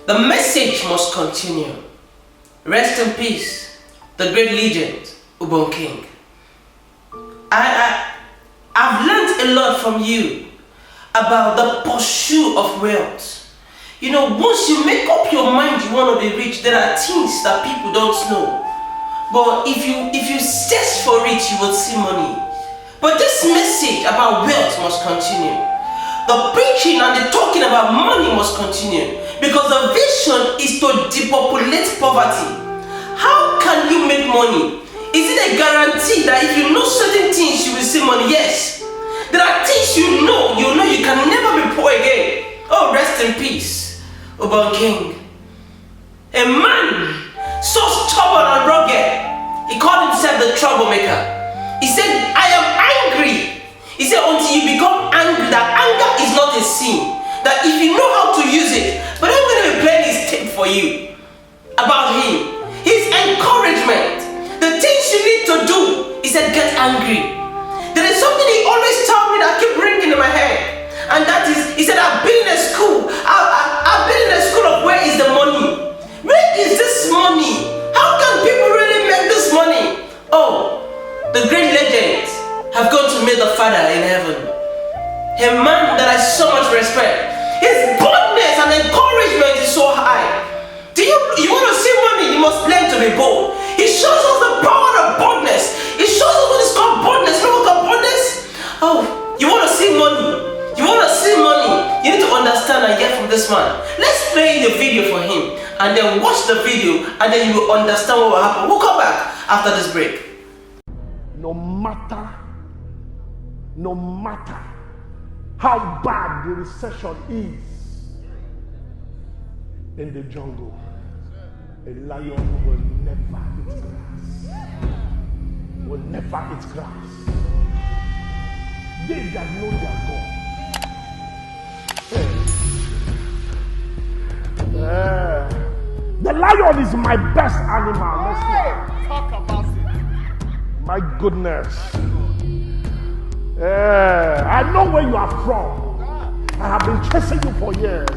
The message must continue. Rest in peace, the great legend, Ubon King. I've learned a lot from you about the pursuit of wealth. You know, once you make up your mind you want to be rich, there are things that people don't know. But if you search for it, you will see money. But this message about wealth must continue. The preaching and the talking about money must continue. Because the vision is to depopulate poverty. How can you make money? Is it a guarantee that if you know certain things you will see money? Yes. There are things you know you can never be poor again. Oh, rest in peace, Ubon King. A man so stubborn and rugged, he called himself the troublemaker. He said, I am angry. He said, until you become angry, that anger is not a sin. That if you know how to use it, but I'm going to be playing this tape for you about him. His encouragement, the things you need to do. He said, get angry. There is something he always tells me that keep ringing in my head. And that is, he said, I've been in a school. I've been in a school of where is the money? Where is this money? How can people really make this money? Oh, the great legends have gone to meet the Father in heaven. A man that has so much respect. His boldness and encouragement is so high. You want to see money, you must learn to be bold. He shows us the power of boldness. He shows us what is called boldness. You know what boldness? Oh, you want to see money. You want to see money. You need to understand and get from this man. Let's play the video for him and then watch the video and then you will understand what will happen. We'll come back after this break. No matter how bad the recession is in the jungle, a lion will never eat grass. Will never eat grass. They that know their God. The lion is my best animal. Let's talk about it. My goodness. I know where you are from. I have been chasing you for years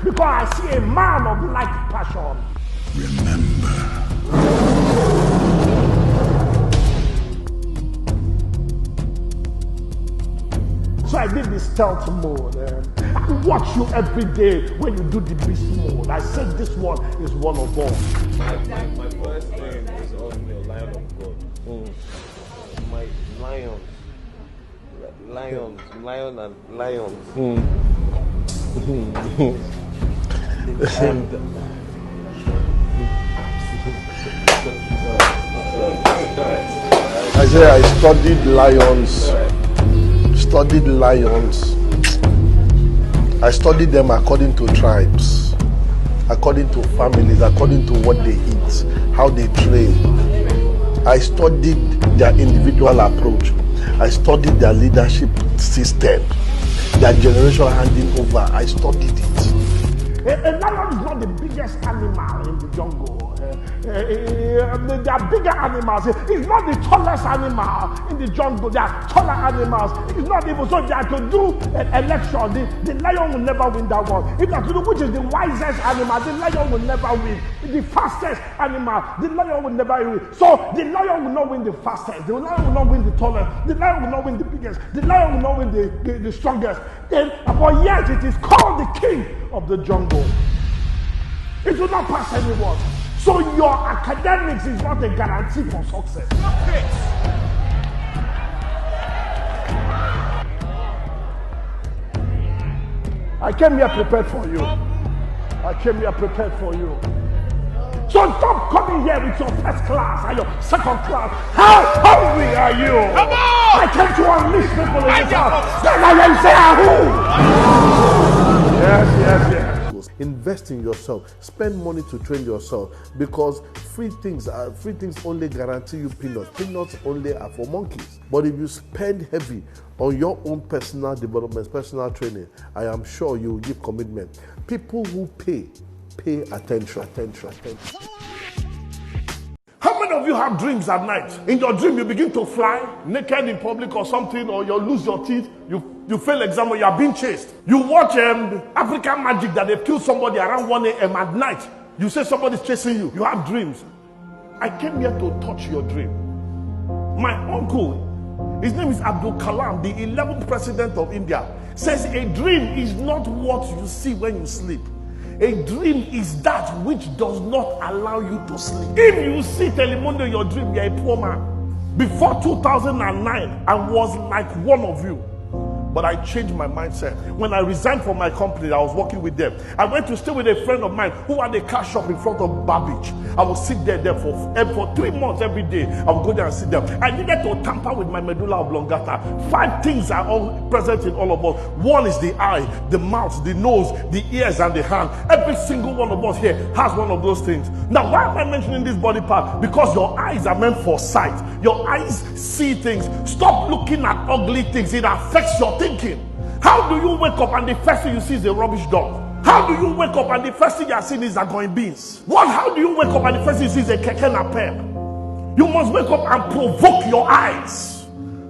because I see a man of like passion. Remember. So I did this stealth mode. I watch you every day when you do the beast mode. I said this one is one of all. My first name is also Lion of God. My lions. Lion and lions. I say I studied lions. I studied them according to tribes, according to families, according to what they eat, how they train. I studied their individual approach. I studied their leadership system, their generational handing over. I studied it. A lion is not the biggest animal in the jungle. There are bigger animals. It's not the tallest animal in the jungle. There are taller animals. It's not even so. If they are to do an election, the lion will never win that one. If they are to do which is the wisest animal, the lion will never win. The fastest animal, the lion will never win. So the lion will not win the fastest. The lion will not win the tallest. The lion will not win the biggest. The lion will not win the strongest. But yet it is called the king of the jungle. It will not pass anyone. So your academics is not a guarantee for success. I came here prepared for you. So stop coming here with your first class and your second class. How hungry are you? Come on! I came to unleash people in this house. Then I will say, ahoo! Yes. Invest in yourself. Spend money to train yourself because free things only guarantee you peanuts. Peanuts only are for monkeys. But if you spend heavy on your own personal development, personal training, I am sure you will give commitment. People who pay attention. How many of you have dreams at night? In your dream, you begin to fly naked in public or something, or you lose your teeth, you fail exam, or you are being chased. You watch African Magic that they've killed somebody around 1 a.m. at night. You say somebody's chasing you. You have dreams. I came here to touch your dream. My uncle, his name is Abdul Kalam, the 11th president of India, says a dream is not what you see when you sleep. A dream is that which does not allow you to sleep. If you see Telemundo in your dream, you're a poor man. Before 2009, I was like one of you. But I changed my mindset. When I resigned from my company, I was working with them. I went to stay with a friend of mine who had a car shop in front of Babbage. I would sit there for 3 months every day. I would go there and sit there. I needed to tamper with my medulla oblongata. 5 things are all present in all of us. One is the eye, the mouth, the nose, the ears, and the hand. Every single one of us here has one of those things. Now, why am I mentioning this body part? Because your eyes are meant for sight. Your eyes see things. Stop looking at ugly things. It affects your thinking. How do you wake up and the first thing you see is a rubbish dump? How do you wake up and the first thing you are seeing is going beans? How do you wake up and the first thing you see is a keke napep? You must wake up and provoke your eyes.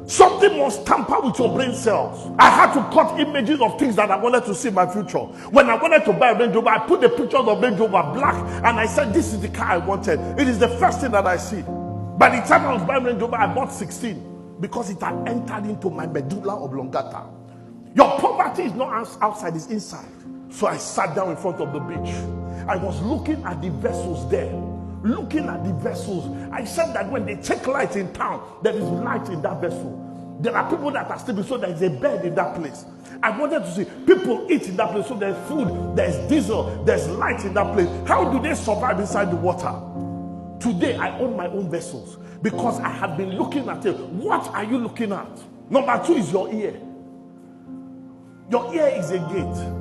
Something must tamper with your brain cells. I had to cut images of things that I wanted to see in my future. When I wanted to buy a Range Rover, I put the pictures of Range Rover black and I said, this is the car I wanted. It is the first thing that I see. By the time I was buying Range Rover, I bought 16 because it had entered into my medulla oblongata. Your poverty is not outside, it's inside. So I sat down in front of the beach. I was looking at the vessels there. Looking at the vessels. I said that when they take light in town, there is light in that vessel. There are people that are sleeping, so there is a bed in that place. I wanted to see people eat in that place, so there's food, there's diesel, there's light in that place. How do they survive inside the water? Today, I own my own vessels because I have been looking at it. What are you looking at? Number 2 is your ear. Your ear is a gate.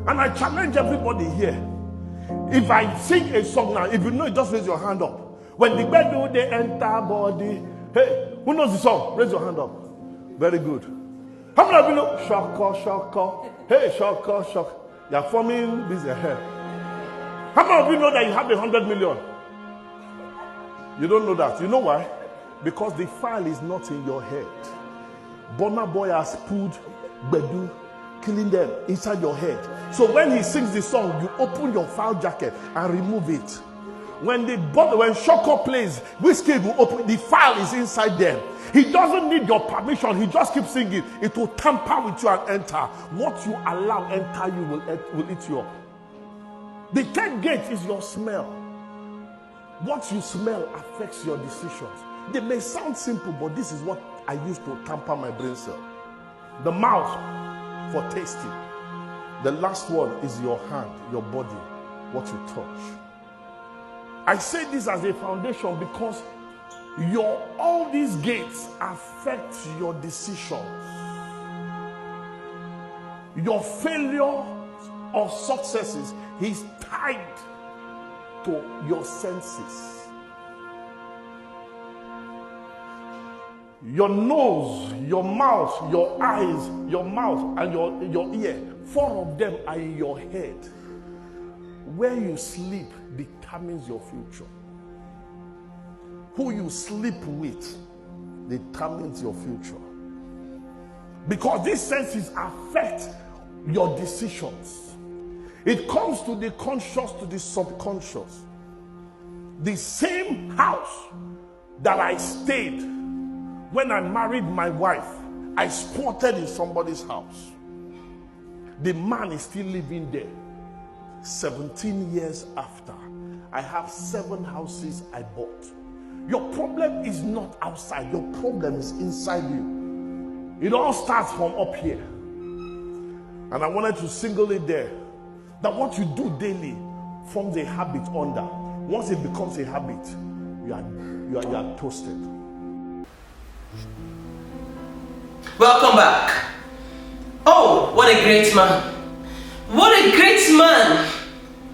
And I challenge everybody here. If I sing a song now, if you know it, just raise your hand up. When the bed do they enter body. Hey, who knows the song? Raise your hand up. Very good. How many of you know? Shaka, shaka. Hey, shaka, shaka. You're forming this hair. How many of you know that you have 100 million? You don't know that. You know why? Because the file is not in your head. Burna Boy has put Bedu, killing them inside your head. So when he sings the song, you open your file jacket and remove it. When Shoko plays, Whiskey will open, the file is inside them. He doesn't need your permission. He just keeps singing. It will tamper with you and enter. What you allow enter you will eat you up. The 10th gate is your smell. What you smell affects your decisions. They may sound simple, but this is what I use to tamper my brain cell. The mouth for tasting. The last one is your hand, your body, what you touch. I say this as a foundation because all these gates affect your decisions. Your failure or successes is tied to your senses. Your nose, your mouth, your eyes, your mouth, and your ear. 4 of them are in your head. Where you sleep determines your future. Who you sleep with determines your future. Because these senses affect your decisions. It comes to the conscious, to the subconscious. The same house that I stayed when I married my wife, I squatted in somebody's house. The man is still living there. 17 years after, I have 7 houses I bought. Your problem is not outside. Your problem is inside you. It all starts from up here. And I wanted to single it there. That what you do daily forms a habit under. Once it becomes a habit, you are toasted. Welcome back. Oh, what a great man. What a great man.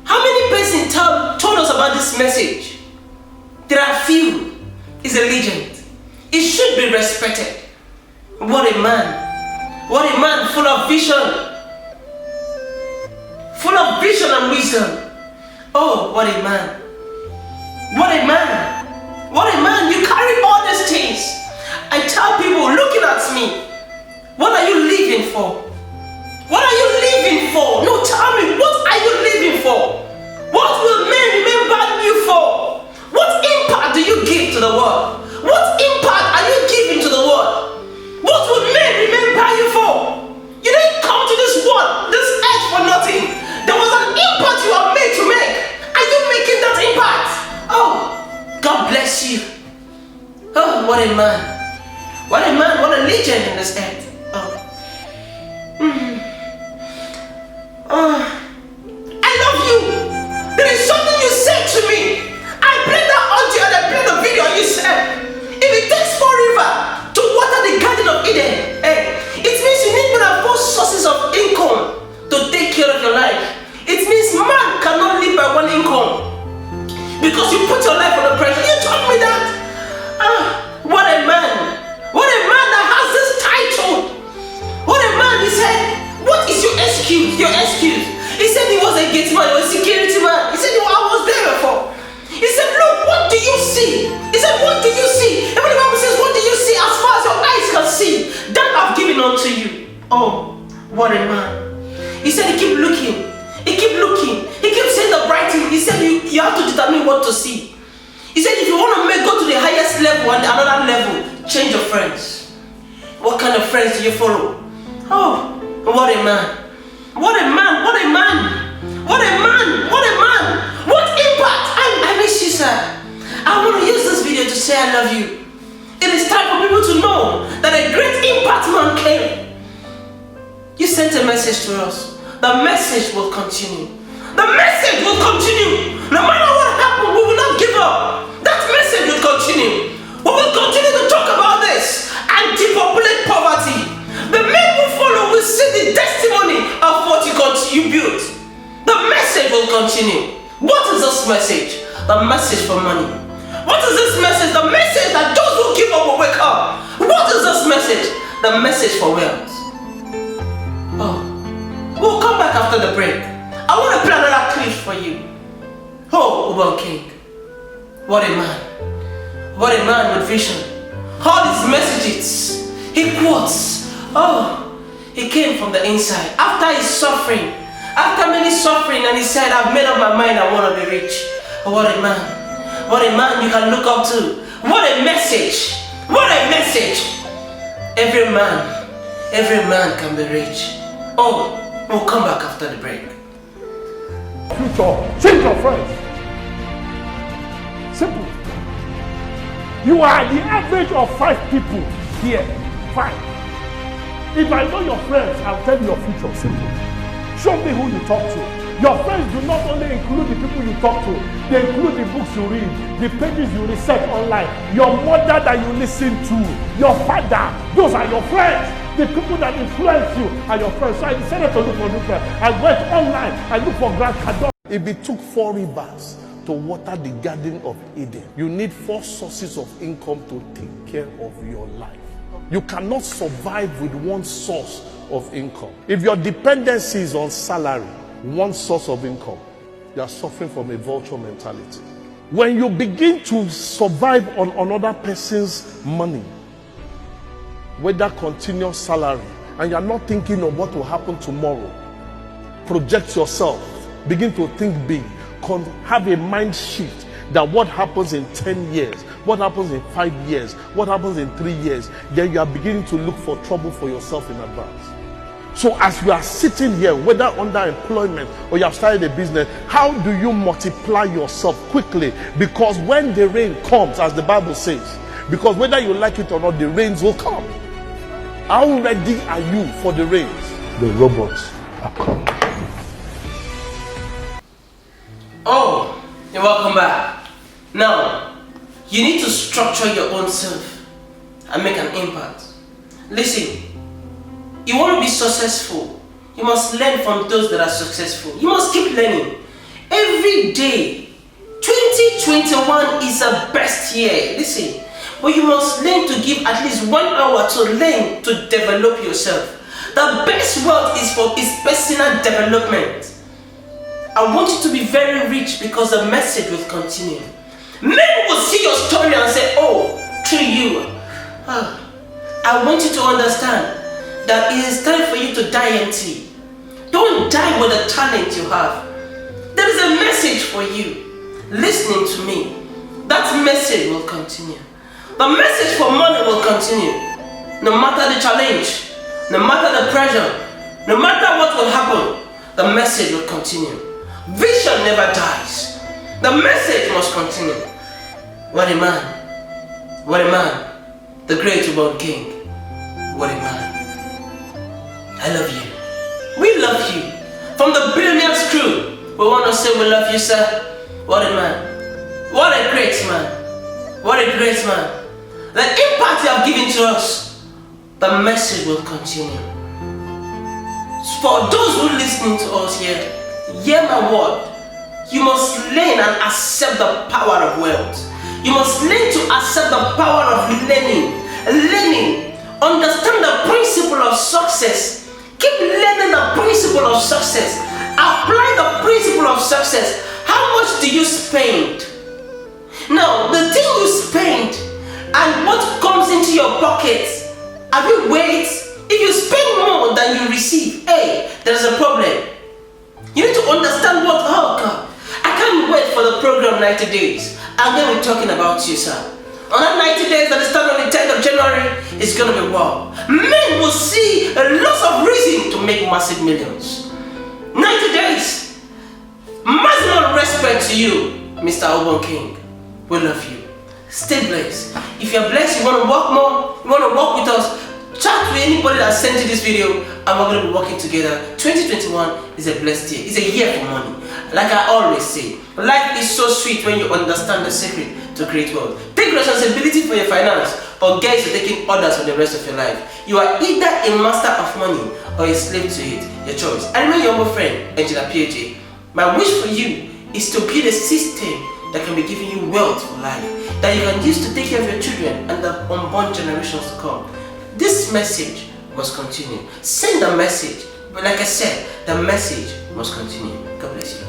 How many persons told us about this message? There are few. He's a legend. He should be respected. What a man. What a man full of vision. Full of vision and wisdom. Oh, what a man. What a man. What a man, you carry all these things. I tell people looking at me, what are you living for? What are you living for? No, tell me, what are you living for? What will men remember you for? What impact do you give to the world? What impact are you giving to the world? What will men remember you for? You didn't come to this world, this earth for nothing. There was an impact you are made to make. Are you making that impact? Oh, God bless you. Oh, what a man. What a man, what a legend in this earth. I love you. There is something you said to me. I played that audio and I played the video and you said, if it takes forever to water the Garden of Eden, it means you need more than 4 sources of income to take care of your life. It means man cannot live by one income because you put your life under pressure. You told me that. What a man. What a man that has this title. What a man. He said, what is your excuse? Your excuse. He said he was a gate man, he was a security man. He said, I was there before. He said, look, what do you see? He said, what do you see? Even the Bible says, what do you see? As far as your eyes can see, that I've given unto you. Oh, what a man. He said, he keep looking. He keep looking. He keep saying the bright thing. He said, you have to determine what to see. He said, if you want to go to the highest level and another level, change your friends. What kind of friends do you follow? Oh, what a man. What a man. What a man. What a man. What a man. What impact. I miss you, sir. I want to use this video to say I love you. It is time for people to know that a great impact man came. You sent a message to us. The message will continue. The message will continue. No matter what happens, we will not give up. That message will continue. We will continue to talk about this and depopulate poverty. The men who follow will see the testimony of what you built. The message will continue. What is this message? The message for money. What is this message? The message that those who give up will wake up. What is this message? The message for wealth. Oh, we'll come back after the break. I want to play another clip for you. Oh, Ubon King. What a man. What a man with vision. All his messages, he quotes. Oh, he came from the inside. After his suffering, after many suffering, and he said, I've made up my mind, I want to be rich. What a man. What a man you can look up to. What a message. What a message. Every man can be rich. Oh, we'll come back after the break. Future, change your friends. Simple. You are the average of 5 people here. 5. If I know your friends, I'll tell you your future. Simple. Show me who you talk to. Your friends do not only include the people you talk to, they include the books you read, the pages you research online, your mother that you listen to, your father. Those are your friends. The people that influence you are your friends. So I decided to look for new friends. I went online, I looked for Grant Cardone. If it took 4 rivers to water the Garden of Eden, you need 4 sources of income to take care of your life. You cannot survive with 1 source of income. If your dependency is on salary, 1 source of income, you are suffering from a vulture mentality. When you begin to survive on another person's money, whether continuous salary, and you are not thinking of what will happen tomorrow, project yourself, begin to think big, have a mind shift that what happens in 10 years, what happens in 5 years, what happens in 3 years, then you are beginning to look for trouble for yourself in advance. So as you are sitting here, whether under employment or you have started a business, how do you multiply yourself quickly? Because when the rain comes, as the Bible says, because whether you like it or not, the rains will come. How ready are you for the rains? The robots are coming. Oh, you're welcome back. Now, you need to structure your own self and make an impact. Listen, you want to be successful, you must learn from those that are successful. You must keep learning. Every day, 2021 is the best year. Listen, but you must learn to give at least 1 hour to learn to develop yourself. The best wealth is personal development. I want you to be very rich because the message will continue. Men will see your story and say, oh, through you. I want you to understand that it is time for you to die empty. Don't die with the talent you have. There is a message for you. Listening to me, that message will continue. The message for money will continue. No matter the challenge, no matter the pressure, no matter what will happen, the message will continue. Vision never dies. The message must continue. What a man. What a man. The great born king. What a man. I love you. We love you. From the Billionaires crew, we want to say we love you, sir. What a man. What a great man. What a great man. The impact you have given to us, the message will continue. For those who are listening to us here, hear my word. You must learn and accept the power of wealth. You must learn to accept the power of learning. Understand the principle of success. Keep learning the principle of success. Apply the principle of success. How much do you spend? Now, the thing you spend and what comes into your pockets, have you weighed? If you spend more than you receive, hey, there's a problem. You need to understand what, oh God, I can't wait for the program 90 days. I'm going to be talking about you, sir. On that 90 days that start on the 10th of January, it's going to be wow. Men will see lots of reason to make massive millions. 90 days. Maximum respect to you, Mr. Obon King. We love you. Stay blessed. If you're blessed, you want to work more, you want to work with us, chat with anybody that sent you this video, and we're going to be working together. 2021 is a blessed year. It's a year for money. Like I always say, life is so sweet when you understand the secret to create wealth. Take responsibility for your finance, or get to taking orders for the rest of your life. You are either a master of money or a slave to it. Your choice. I remember your old friend, Engineer PhD. My wish for you is to build a system that can be giving you wealth for life, that you can use to take care of your children and the unborn generations to come. This message must continue. Send the message. But like I said, the message must continue. God bless you.